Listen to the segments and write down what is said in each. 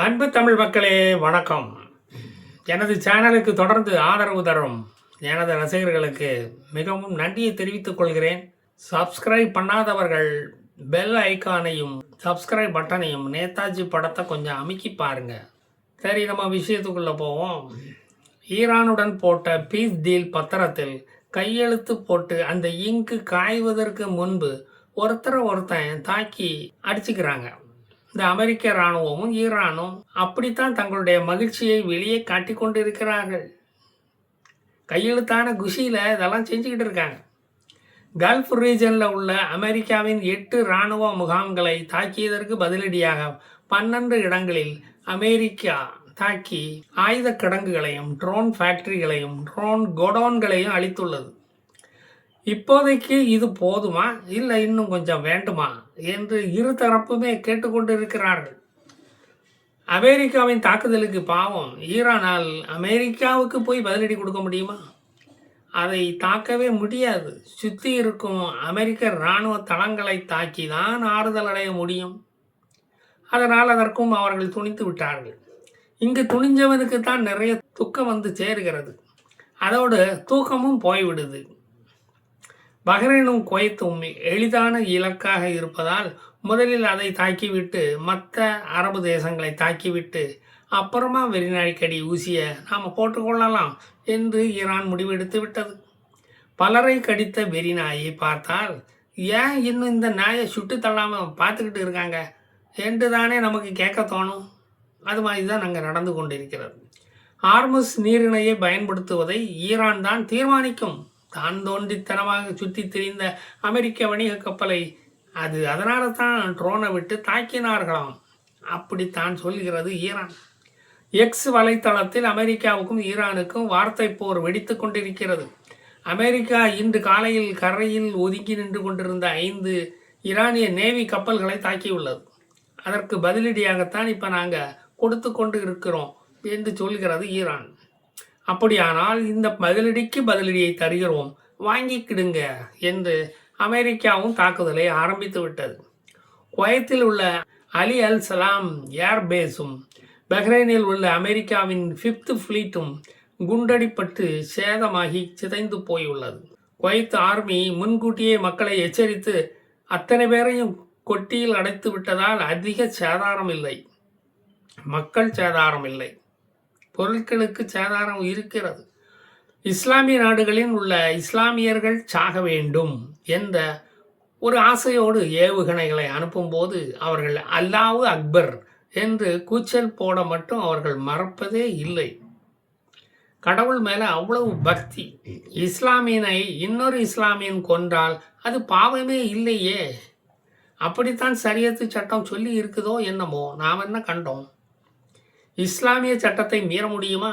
அன்பு தமிழ் மக்களே வணக்கம். எனது சேனலுக்கு தொடர்ந்து ஆதரவு தரும் எனது ரசிகர்களுக்கு மிகவும் நன்றியை தெரிவித்துக் கொள்கிறேன். சப்ஸ்கிரைப் பண்ணாதவர்கள் பெல் ஐக்கானையும் சப்ஸ்கிரைப் பட்டனையும் நேதாஜி படத்தை கொஞ்சம் அமுக்கி பாருங்க. சரி, நம்ம விஷயத்துக்குள்ளே போவோம். ஈரானுடன் போட்ட பீஸ் டீல் பத்திரத்தில் கையெழுத்து போட்டு அந்த இங்கு காய்வதற்கு முன்பு ஒருத்தன் தாக்கி அடிச்சுக்கிறாங்க. இந்த அமெரிக்க இராணுவமும் ஈரானும் அப்படித்தான் தங்களுடைய மகிழ்ச்சியை வெளியே காட்டி கொண்டு இருக்கிறார்கள். கையெழுத்தான குஷியில் இதெல்லாம் செஞ்சுக்கிட்டு இருக்காங்க. கல்ஃப் ரீஜனில் உள்ள அமெரிக்காவின் 8 இராணுவ முகாம்களை தாக்கியதற்கு பதிலடியாக 12 இடங்களில் அமெரிக்கா தாக்கி ஆயுத கிடங்குகளையும் ட்ரோன் ஃபேக்டரிகளையும் ட்ரோன் கோடவுன்களையும் அளித்துள்ளது. இப்போதைக்கு இது போதுமா இல்லை இன்னும் கொஞ்சம் வேண்டுமா என்று இரு தரப்புமே கேட்டுக்கொண்டு இருக்கிறார்கள். அமெரிக்காவின் தாக்குதலுக்கு பாவம் ஈரானால் அமெரிக்காவுக்கு போய் பதிலடி கொடுக்க முடியுமா? அதை தாக்கவே முடியாது. சுற்றி இருக்கும் அமெரிக்க இராணுவ தளங்களை தாக்கி தான் ஆறுதல் அடைய முடியும். அதனால் அதற்கும் அவர்கள் துணித்து விட்டார்கள். இங்கு துணிஞ்சவனுக்கு தான் நிறைய துக்கம் வந்து சேருகிறது. அதோடு தூக்கமும் போய்விடுது. பஹ்ரைனும் குவைத்தும் எளிதான இலக்காக இருப்பதால் முதலில் அதை தாக்கிவிட்டு மற்ற அரபு தேசங்களை தாக்கிவிட்டு அப்புறமா வெறிநாய்க்கடி ஊசியை நாம் போட்டுக்கொள்ளலாம் என்று ஈரான் முடிவெடுத்து விட்டது. பலரை கடித்த வெறிநாயை பார்த்தால் ஏன் இன்னும் இந்த நாயை சுட்டு தள்ளாமல் பார்த்துக்கிட்டு இருக்காங்க என்று தானே நமக்கு கேட்க தோணும். அது மாதிரி தான் அங்கே நடந்து கொண்டிருக்கிறது. ஹார்முஸ் நீரிணையை பயன்படுத்துவதை ஈரான் தான் தீர்மானிக்கும். தான் தோன்றித்தனமாக சுற்றி திரிந்த அமெரிக்க வணிக கப்பலை அது அதனால தான் ட்ரோனை விட்டு தாக்கினார்களாம். அப்படித்தான் சொல்கிறது ஈரான். எக்ஸ் வலைத்தளத்தில் அமெரிக்காவுக்கும் ஈரானுக்கும் வார்த்தை போர் வெடித்து கொண்டிருக்கிறது. அமெரிக்கா இன்று காலையில் கரையில் ஒதுங்கி நின்று கொண்டிருந்த 5 ஈரானிய நேவி கப்பல்களை தாக்கியுள்ளது. அதற்கு பதிலடியாகத்தான் இப்போ நாங்கள் கொடுத்து கொண்டு இருக்கிறோம் என்று சொல்கிறது ஈரான். அப்படியானால் இந்த பதிலடிக்கு பதிலடியை தருகிறோம், வாங்கிக்கிடுங்க என்று அமெரிக்காவும் தாக்குதலை ஆரம்பித்து விட்டது. குவைத்தில் உள்ள அலி அல் சலாம் ஏர்பேஸும் பஹ்ரைனில் உள்ள அமெரிக்காவின் 5th ஃப்ளீட்டும் குண்டடிப்பட்டு சேதமாகி சிதைந்து போயுள்ளது. குவைத் ஆர்மி முன்கூட்டியே மக்களை எச்சரித்து அத்தனை பேரையும் கொட்டியில் அடைத்து விட்டதால் அதிக சேதாரம் இல்லை, மக்கள் சேதாரம் இல்லை, பொருட்களுக்கு சேதாரம் இருக்கிறது. இஸ்லாமிய நாடுகளில் உள்ள இஸ்லாமியர்கள் சாக வேண்டும் என்ற ஒரு ஆசையோடு ஏவுகணைகளை அனுப்பும்போது அவர்கள் அல்லாஹு அக்பர் என்று கூச்சல் போட மட்டும் அவர்கள் மறப்பதே இல்லை. கடவுள் மேலே அவ்வளவு பக்தி. இஸ்லாமியனை இன்னொரு இஸ்லாமியன் கொன்றால் அது பாவமே இல்லையே. அப்படித்தான் சரியத்து சட்டம் சொல்லி இருக்குதோ என்னமோ, நாம் என்ன கண்டோம்? இஸ்லாமிய சட்டத்தை மீற முடியுமா?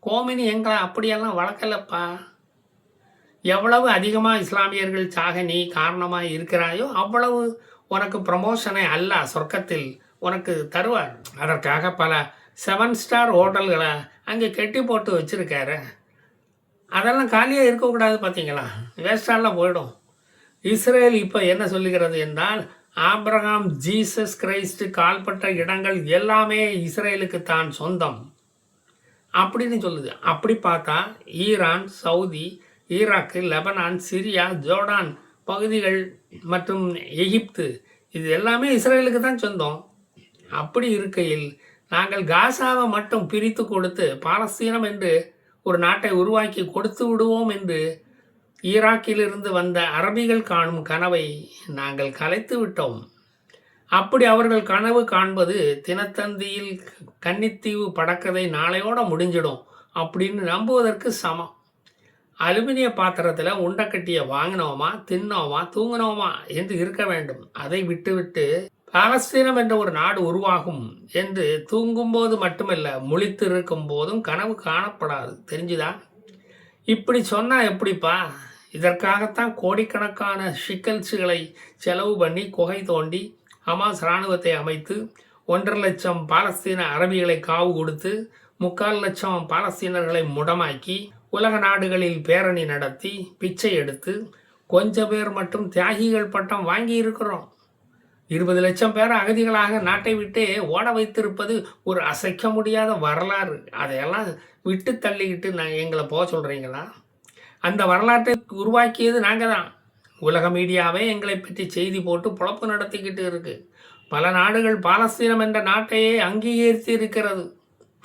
கோமினி எங்களை அப்படியெல்லாம் வளர்க்கலப்பா. எவ்வளவு அதிகமாக இஸ்லாமியர்கள் சாக நீ காரணமாக இருக்கிறாயோ அவ்வளவு உனக்கு ப்ரமோஷனை அல்லாஹ் சொர்க்கத்தில் உனக்கு தருவார். அதற்காக பல 7 ஸ்டார் ஹோட்டல்களை அங்கே கெட்டி போட்டு வச்சுருக்காரு. அதெல்லாம் காலியாக இருக்கக்கூடாது. பார்த்தீங்களா, வேஸ்டாலாம் போயிடும். இஸ்ரேல் இப்போ என்ன சொல்லுகிறது என்றால், ஆப்ரஹாம் ஜீசஸ் கிரைஸ்ட் கால்பட்ட இடங்கள் எல்லாமே இஸ்ரேலுக்கு தான் சொந்தம் அப்படின்னு சொல்லுது. அப்படி பார்த்தா Iran, Saudi, Iraq, Lebanon, Syria, Jordan பகுதிகள் மற்றும் எகிப்து இது எல்லாமே இஸ்ரேலுக்கு தான் சொந்தம். அப்படி இருக்கையில் நாங்கள் காசாவை மட்டும் பிரித்து கொடுத்து பாலஸ்தீனம் என்று ஒரு நாட்டை உருவாக்கி கொடுத்து விடுவோம் என்று ஈராக்கிலிருந்து வந்த அரபிகள் காணும் கனவை நாங்கள் கலைத்து விட்டோம். அப்படி அவர்கள் கனவு காண்பது தினத்தந்தியில் கன்னித்தீவு படக்கதை நாளையோட முடிஞ்சிடும் அப்படின்னு நம்புவதற்கு சமம். அலுமினிய பாத்திரத்தில் உண்டக்கட்டியை வாங்கினோமா, தின்னோமா, தூங்கினோமா என்று இருக்க வேண்டும். அதை விட்டுவிட்டு பாலஸ்தீனம் என்ற ஒரு நாடு உருவாகும் என்று தூங்கும்போது மட்டுமல்ல, முழித்து இருக்கும் போதும் கனவு காணப்படாது. தெரிஞ்சுதா? இப்படி சொன்னால் எப்படிப்பா? இதற்காகத்தான் கோடிக்கணக்கான ஷிக்கல்ஸுகளை செலவு பண்ணி குகை தோண்டி ஹமாஸ் இராணுவத்தை அமைத்து 1.5 லட்சம் பாலஸ்தீன அரபிகளை காவு கொடுத்து 3/4 லட்சம் பாலஸ்தீனர்களை முடமாக்கி உலக நாடுகளில் பேரணி நடத்தி பிச்சை எடுத்து கொஞ்சம் பேர் மட்டும் தியாகிகள் பட்டம் வாங்கி இருக்கிறோம். 20 லட்சம் பேர் அகதிகளாக நாட்டை விட்டு ஓட வைத்திருப்பது ஒரு அசைக்க முடியாத வரலாறு. அதையெல்லாம் விட்டு தள்ளிக்கிட்டு எங்களை போக சொல்கிறீங்களா? அந்த வரலாற்றை உருவாக்கியது நாங்கள் தான். உலக மீடியாவே எங்களை பற்றி செய்தி போட்டு பொழப்பு நடத்திக்கிட்டு இருக்கு. பல நாடுகள் பாலஸ்தீனம் என்ற நாட்டையே அங்கீகரித்து இருக்கிறது.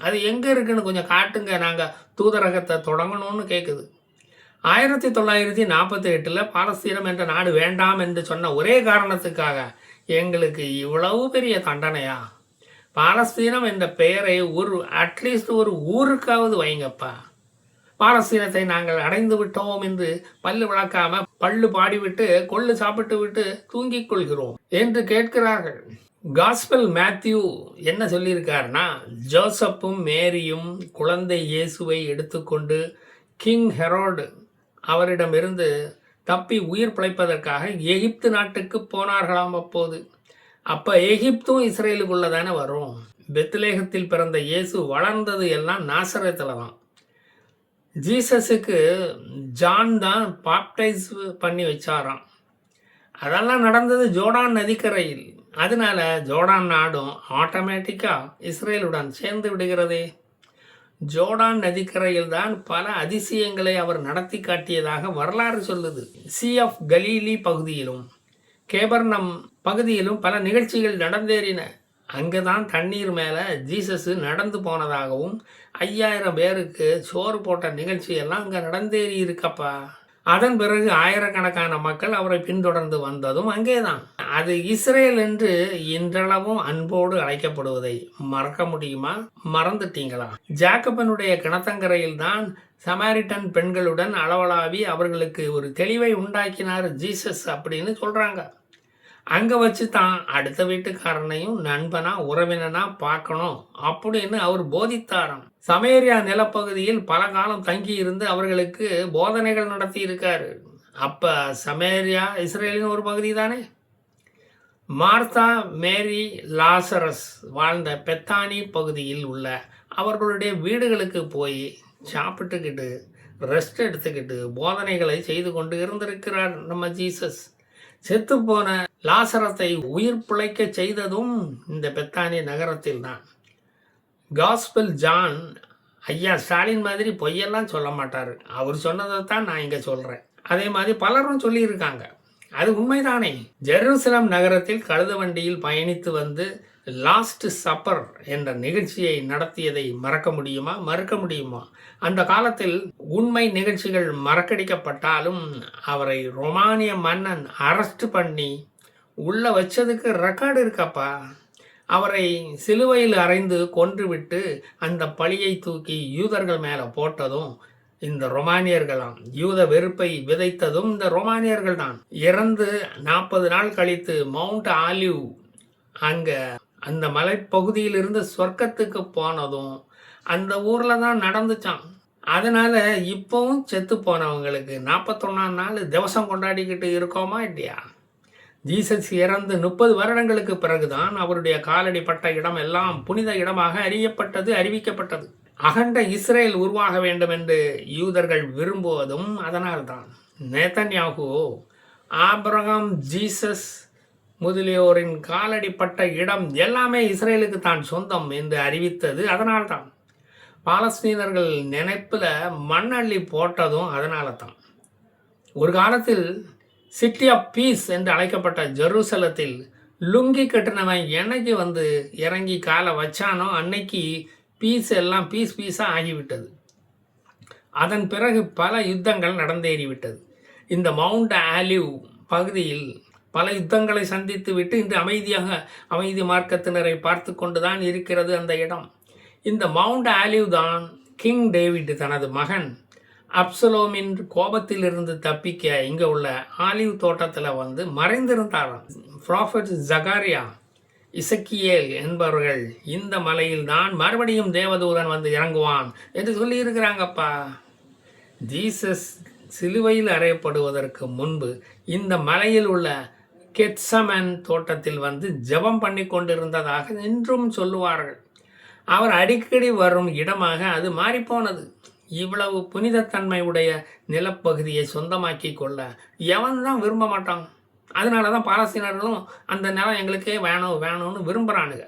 அது எங்கே இருக்குன்னு கொஞ்சம் காட்டுங்க, நாங்கள் தூதரகத்தை தொடங்கணும்னு கேட்குது. 1948 பாலஸ்தீனம் என்ற நாடு வேண்டாம் என்று சொன்ன ஒரே காரணத்துக்காக எங்களுக்கு இவ்வளவு பெரிய தண்டனையா? பாலஸ்தீனம் என்ற பெயரை அட்லீஸ்ட் ஒரு ஊருக்காவது வைங்கப்பா. பாலஸ்தீனத்தை நாங்கள் அடைந்து விட்டோம் என்று பல்லு விளக்காம பல்லு பாடிவிட்டு கொள்ளு சாப்பிட்டு விட்டு தூங்கிக் கொள்கிறோம் என்று கேட்கிறார்கள். காஸ்பல் மேத்யூ என்ன சொல்லியிருக்காருன்னா, ஜோசப்பும் மேரியும் குழந்தை இயேசுவை எடுத்துக்கொண்டு கிங் ஹெரோடு அவரிடமிருந்து தப்பி உயிர் பிழைப்பதற்காக எகிப்து நாட்டுக்கு போனார்களாம். அப்போ எகிப்தும் இஸ்ரேலுக்குள்ள தானே வரும். பெத்லேகத்தில் பிறந்த இயேசு வளர்ந்தது எல்லாம் நாசரேத்தில் தான். ஜீசஸுக்கு ஜான் தான் பாப்டைஸ் பண்ணி வச்சாராம். அதெல்லாம் நடந்தது ஜோர்டான் நதிக்கரையில். அதனால ஜோர்டான் நாடும் ஆட்டோமேட்டிக்காக இஸ்ரேலுடன் சேர்ந்து விடுகிறதே. ஜோர்டான் நதிக்கரையில் தான் பல அதிசயங்களை அவர் நடத்தி காட்டியதாக வரலாறு சொல்லுது. சி ஆஃப் கலீலி பகுதியிலும் கேபர்னம் பகுதியிலும் பல நிகழ்ச்சிகள் நடந்தேறின. அங்கே தான் தண்ணீர் மேலே ஜீசஸ் நடந்து போனதாகவும் 5000 பேருக்கு சோறு போட்ட நிகழ்ச்சியெல்லாம் அங்கே நடந்தேறி இருக்கப்பா. அதன் பிறகு ஆயிரக்கணக்கான மக்கள் அவரை பின்தொடர்ந்து வந்ததும் அங்கே தான். அது இஸ்ரேல் என்று இன்றளவும் அன்போடு அழைக்கப்படுவதை மறக்க முடியுமா? மறந்துட்டீங்களா? ஜாக்கபனுடைய கிணத்தங்கரையில் தான் சமாரிட்டன் பெண்களுடன் அளவலாவி அவர்களுக்கு ஒரு தெளிவை உண்டாக்கினார் ஜீசஸ் அப்படின்னு சொல்கிறாங்க. அங்கே வச்சு தான் அடுத்த வீட்டுக்காரனையும் நண்பனா உறவினனா பார்க்கணும் அப்படின்னு அவர் போதித்தாராம். சமேரியா நிலப்பகுதியில் பல காலம் தங்கி இருந்து அவர்களுக்கு போதனைகள் நடத்தி இருக்காரு. அப்போ சமேரியா இஸ்ரேலின் ஒரு பகுதி தானே. மார்த்தா, மேரி, லாசரஸ் வாழ்ந்த பெத்தானி பகுதியில் உள்ள அவர்களுடைய வீடுகளுக்கு போய் சாப்பிட்டுக்கிட்டு ரெஸ்ட் எடுத்துக்கிட்டு போதனைகளை செய்து கொண்டு இருந்திருக்கிறார் நம்ம ஜீசஸ். செத்துப்போன லாசரத்தை உயிர் பிழைக்க செய்ததும் இந்த பெத்தானி நகரத்தில் தான். காஸ்பல் ஜான் ஐயா ஸ்டாலின் மாதிரி பொய்யெல்லாம் சொல்ல மாட்டார். அவர் சொன்னதை தான் நான் இங்கே சொல்கிறேன். அதே மாதிரி பலரும் சொல்லியிருக்காங்க. அது உண்மைதானே. ஜெருசலம் நகரத்தில் கழுத வண்டியில் பயணித்து வந்து லாஸ்ட் சப்பர் என்ற நிகழ்ச்சியை நடத்தியதை மறக்க முடியுமா? மறுக்க முடியுமா? அந்த காலத்தில் உண்மை நிகழ்ச்சிகள் மறக்கடிக்கப்பட்டாலும் அவரை ரொமானிய மன்னன் அரெஸ்ட் பண்ணி உள்ள வச்சதுக்கு ரெக்கார்டு இருக்கப்பா. அவரை சிலுவையில் அறைந்து கொன்றுவிட்டு அந்த பழியை தூக்கி யூதர்கள் மேலே போட்டதும் இந்த ரொமானியர்களாம். யூத வெறுப்பை விதைத்ததும் இந்த ரொமானியர்கள் தான். இறந்து 40 நாள் கழித்து மவுண்ட் ஆலிவ் அங்கே அந்த மலைப்பகுதியிலிருந்து சொர்க்கத்துக்கு போனதும் அந்த ஊரில் தான் நடந்துச்சான். அதனால் இப்போவும் செத்து போனவங்களுக்கு 41ஆம் நாள் திவசம் கொண்டாடிக்கிட்டு இருக்கோமா இல்லையா? ஜீசஸ் இறந்து 30 வருடங்களுக்கு பிறகுதான் அவருடைய காலடி பட்ட இடம் எல்லாம் புனித இடமாக அறிவிக்கப்பட்டது. அகண்ட இஸ்ரேல் உருவாக வேண்டும் என்று யூதர்கள் விரும்புவதும் அதனால்தான். நேதன்யாகு ஆபிரகாம், ஜீசஸ் முதலியோரின் காலடிப்பட்ட இடம் எல்லாமே இஸ்ரேலுக்கு தான் சொந்தம் என்று அறிவித்தது அதனால்தான். பாலஸ்தீனர்கள் நினைப்பில் மண்ணள்ளி போட்டதும் அதனால தான். ஒரு காலத்தில் சிட்டி ஆஃப் பீஸ் என்று அழைக்கப்பட்ட ஜெருசலத்தில் லுங்கி கட்டினவன் என்னைக்கு வந்து இறங்கி காலை வச்சானோ அன்னைக்கு பீஸ் எல்லாம் பீஸாக ஆகிவிட்டது. அதன் பிறகு பல யுத்தங்கள் நடந்தேறிவிட்டது. இந்த மவுண்ட் ஆலிவ் பகுதியில் பல யுத்தங்களை சந்தித்து விட்டு இன்று அமைதி மார்க்கத்தினரை பார்த்து கொண்டுதான் இருக்கிறது அந்த இடம். இந்த மவுண்ட் ஆலிவ் தான் கிங் டேவிட் தனது மகன் அப்சலோமின் கோபத்திலிருந்து தப்பிக்க இங்கே உள்ள ஆலிவ் தோட்டத்தில் வந்து மறைந்திருந்தாராம். ப்ராஃபட் ஜகாரியா, இசக்கியேல் என்பவர்கள் இந்த மலையில் தான் மறுபடியும் தேவதூதன் வந்து இறங்குவான் என்று சொல்லி இருக்கிறாங்கப்பா. ஜீசஸ் சிலுவையில் அறையப்படுவதற்கு முன்பு இந்த மலையில் உள்ள கெத்சமன் தோட்டத்தில் வந்து ஜெபம் பண்ணி கொண்டிருந்ததாக இன்றும் சொல்லுவார்கள். அவர் அடிக்கடி வரும் இடமாக அது மாறிப்போனது. இவ்வளவு புனிதத்தன்மை உடைய நிலப்பகுதியை சொந்தமாக்கி கொள்ள எவன் தான் விரும்ப மாட்டான்? அதனால தான் பாலஸ்தீனர்களும் அந்த நிலம் எங்களுக்கே வேணும் வேணும்னு விரும்புகிறானுங்க.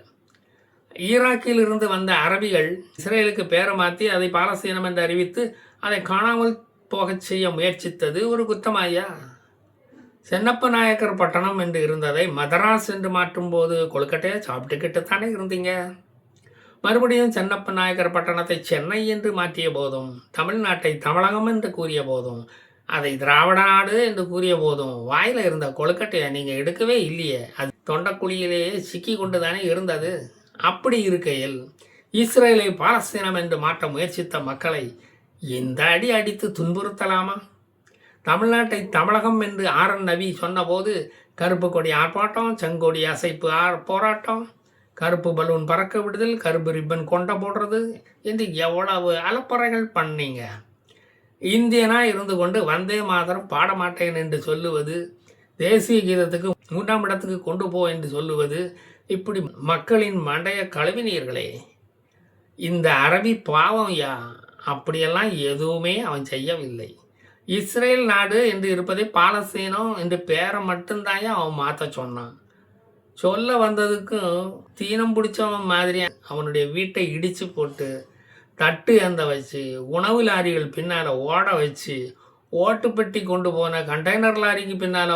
ஈராக்கில் இருந்து வந்த அரபிகள் இஸ்ரேலுக்கு பேரை மாற்றி அதை பாலஸ்தீனம் என்று அறிவித்து அதை காணாமல் போகச் செய்ய முயற்சித்தது ஒரு குற்றமாயா? சென்னப்ப நாயக்கர் பட்டணம் என்று இருந்ததை மதராஸ் என்று மாற்றும் போது கொழுக்கட்டையை சாப்பிட்டுக்கிட்டு தானே இருந்தீங்க. மறுபடியும் சென்னப்ப நாயக்கர் பட்டணத்தை சென்னை என்று மாற்றிய போதும், தமிழ்நாட்டை தமிழகம் என்று கூறிய போதும், அதை திராவிட நாடு என்று கூறிய போதும் வாயில் இருந்த கொழுக்கட்டையை நீங்கள் எடுக்கவே இல்லையே. அது தொண்டக்குழியிலேயே சிக்கி கொண்டு தானே இருந்தது. அப்படி இருக்கையில் இஸ்ரேலை பாலஸ்தீனம் என்று மாற்ற முயற்சித்த மக்களை இந்த அடி அடித்து துன்புறுத்தலாமா? தமிழ்நாட்டை தமிழகம் என்று ஆர்.என். நபி சொன்னபோது கருப்பு கொடி ஆர்ப்பாட்டம், செங்கொடி அசைப்பு போராட்டம், கருப்பு பலூன் பறக்க விடுதல், கருப்பு ரிப்பன் கொண்ட போடுறது என்று எவ்வளவு அலப்பறைகள் பண்ணீங்க. இந்தியனாக இருந்து கொண்டு வந்தே மாதரம் பாடமாட்டேன் என்று சொல்லுவது, தேசிய கீதத்துக்கு 3ஆம் இடத்துக்கு கொண்டு போ என்று சொல்லுவது, இப்படி மக்களின் மண்டைய கழுவினீர்களே. இந்த அரபி பாவம் யா, அப்படியெல்லாம் எதுவுமே அவன் செய்யவில்லை. இஸ்ரேல் நாடு என்று இருப்பதை பாலஸ்தீனம் என்று பேரை மட்டும்தான் அவன் மாற்ற சொன்னான். சொல்ல வந்ததுக்கும் தீனம் பிடிச்சவன் மாதிரி அவனுடைய வீட்டை இடித்து போட்டு தட்டு ஏந்த வச்சு, உணவு லாரிகள் பின்னால் ஓட வச்சு, ஓட்டுப்பெட்டி கொண்டு போன கண்டெய்னர் லாரிக்கு பின்னால்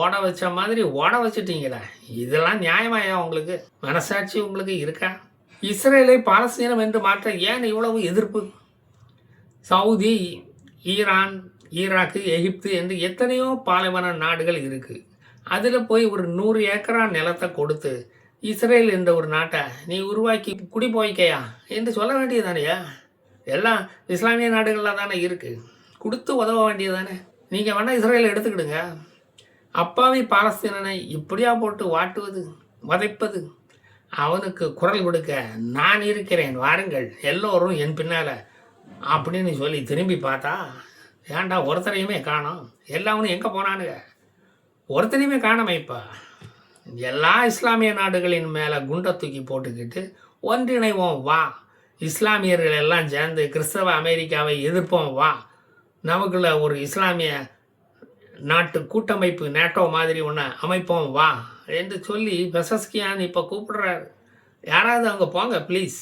ஓட வச்ச மாதிரி ஓட வச்சுட்டீங்களே. இதெல்லாம் நியாயமாயா? உங்களுக்கு மனசாட்சி உங்களுக்கு இருக்கா? இஸ்ரேலை பாலஸ்தீனம் என்று மாற்ற ஏன் இவ்வளவு எதிர்ப்பு? சவுதி, ஈரான், ஈராக்கு, எகிப்து என்று எத்தனையோ பாலைவன நாடுகள் இருக்குது. அதில் போய் ஒரு 100 ஏக்கரா நிலத்தை கொடுத்து இஸ்ரேல் என்ற ஒரு நாட்டை நீ உருவாக்கி குடி போய்க்கையா என்று சொல்ல வேண்டியதானையா? எல்லாம் இஸ்லாமிய நாடுகளில் தானே இருக்குது. கொடுத்து உதவ வேண்டியதானே. நீங்கள் வேணால் இஸ்ரேலை எடுத்துக்கிடுங்க. அப்பாவி பாலஸ்தீனனை இப்படியா போட்டு வாட்டுவது, வதைப்பது? அவனுக்கு குரல் கொடுக்க நான் இருக்கிறேன், வாருங்கள் எல்லோரும் என் பின்னால் அப்படின்னு சொல்லி திரும்பி பார்த்தா ஏன்டா ஒருத்தரையுமே காணோம். எல்லாவனும் எங்கே போனானுங்க? ஒருத்தரையுமே காணாமைப்பா. எல்லா இஸ்லாமிய நாடுகளின் மேலே குண்டை தூக்கி போட்டுக்கிட்டு ஒன்றிணைவோம் வா, இஸ்லாமியர்கள் எல்லாம் சேர்ந்து கிறிஸ்தவ அமெரிக்காவை எதிர்ப்போம் வா, நமக்குள்ள ஒரு இஸ்லாமிய நாட்டு கூட்டமைப்பு நேட்டோ மாதிரி ஒன்று அமைப்போம் வா என்று சொல்லி பெசஸ்கியான் இப்போ கூப்பிடுறாரு. யாராவது அவங்க போங்க ப்ளீஸ்.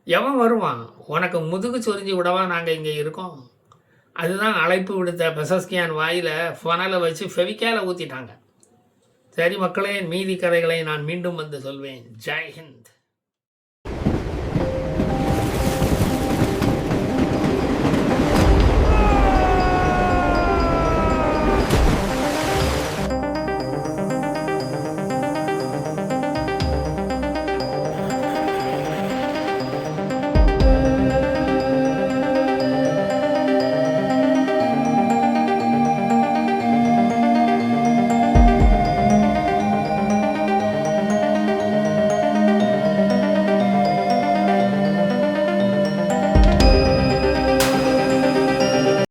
எவன் வருவான்? உனக்கு முதுகு சொரிஞ்சு விடவா நாங்கள் இங்கே இருக்கோம்? அதுதான் அழைப்பு விடுத்த பெசஸ்கியான் வாயில் ஃபனலை வச்சு ஃபெவிக்கால ஊற்றிட்டாங்க. சரி மக்களே, மீதி கதைகளை நான் மீண்டும் வந்து சொல்வேன். ஜெய் ஹிந்த்.